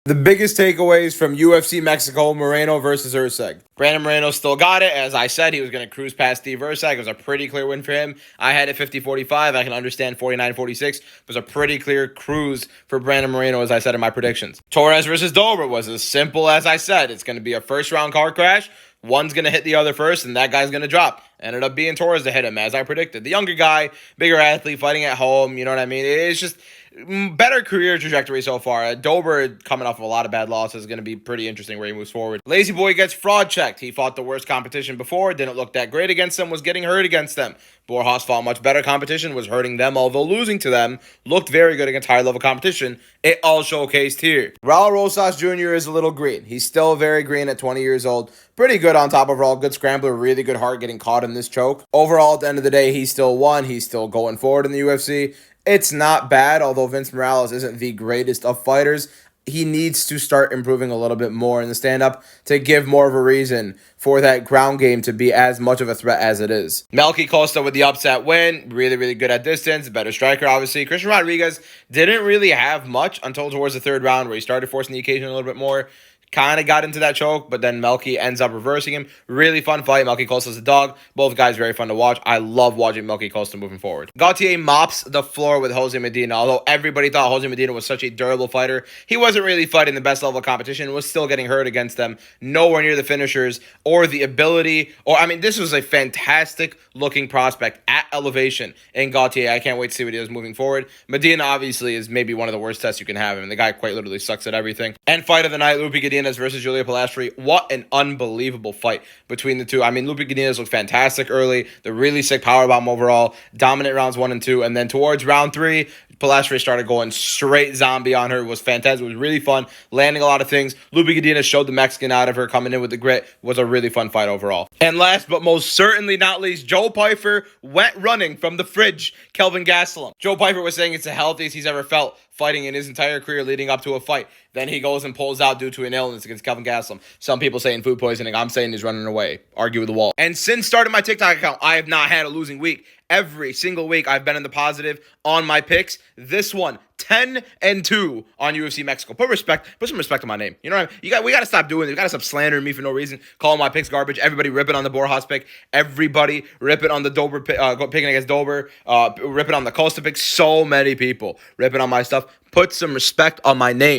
The biggest takeaways from UFC Mexico, Moreno versus Erceg. Brandon Moreno still got it. As I said, he was going to cruise past Steve Erceg. It was a pretty clear win for him. I had it 50-45. I can understand 49-46. It was a pretty clear cruise for Brandon Moreno, as I said in my predictions. Torres versus Dober was as simple as I said. It's going to be a first-round car crash. One's going to hit the other first, and that guy's going to drop. Ended up being Torres to hit him, as I predicted. The younger guy, bigger athlete, fighting at home, you know what I mean? It's just better career trajectory so far. Dober, coming off of a lot of bad losses, is going to be pretty interesting where he moves forward. Lazy Boy gets fraud checked. He fought the worst competition before, didn't look that great against them, was getting hurt against them. Borjas fought much better competition, was hurting them, although losing to them, looked very good against higher-level competition. It all showcased here. Raul Rosas Jr. is a little green. He's still very green at 20 years old. Pretty good on top overall. Good scrambler, really good heart getting caught in this choke. Overall, at the end of the day, he still won. He's still going forward in the UFC. It's not bad, although Vince Morales isn't the greatest of fighters. He needs to start improving a little bit more in the stand-up to give more of a reason for that ground game to be as much of a threat as it is. Melky Costa with the upset win. Really, really good at distance. Better striker, obviously. Christian Rodriguez didn't really have much until towards the third round where he started forcing the occasion a little bit more. Kind of got into that choke, but then Melky ends up reversing him. Really fun fight. Melky Costa's a dog. Both guys very fun to watch. I love watching Melky Costa moving forward. Gautier mops the floor with Jose Medina. Although everybody thought Jose Medina was such a durable fighter, he wasn't really fighting the best level of competition. Was still getting hurt against them. Nowhere near the finishers or the ability. This was a fantastic looking prospect at elevation in Gautier. I can't wait to see what he does moving forward. Medina obviously is maybe one of the worst tests you can have. The guy quite literally sucks at everything. And fight of the night, Lupi Godinez versus Julia Pilastri. What an unbelievable fight between the two. Lupi Godinez looked fantastic early. The really sick powerbomb overall. Dominant rounds 1 and 2. And then towards round 3, Pilastri started going straight zombie on her. It was fantastic. It was really fun. Landing a lot of things. Lupi Godinez showed the Mexican out of her, coming in with the grit. Was a really fun fight overall. And last but most certainly not least, Joe Pyfer went running from the fridge. Kelvin Gastelum. Joe Pyfer was saying it's the healthiest he's ever felt fighting in his entire career leading up to a fight. Then he goes and pulls out due to an illness against Kelvin Gastelum. Some people saying food poisoning. I'm saying he's running away. Argue with the wall. And since starting my TikTok account, I have not had a losing week. Every single week, I've been in the positive on my picks. This one, 10-2 on UFC Mexico. Put some respect on my name. You know what I mean? We got to stop doing this. We got to stop slandering me for no reason. Calling my picks garbage. Everybody ripping on the Borjas pick. Everybody ripping on the Dober pick, picking against Dober. Ripping on the Costa pick. So many people ripping on my stuff. Put some respect on my name.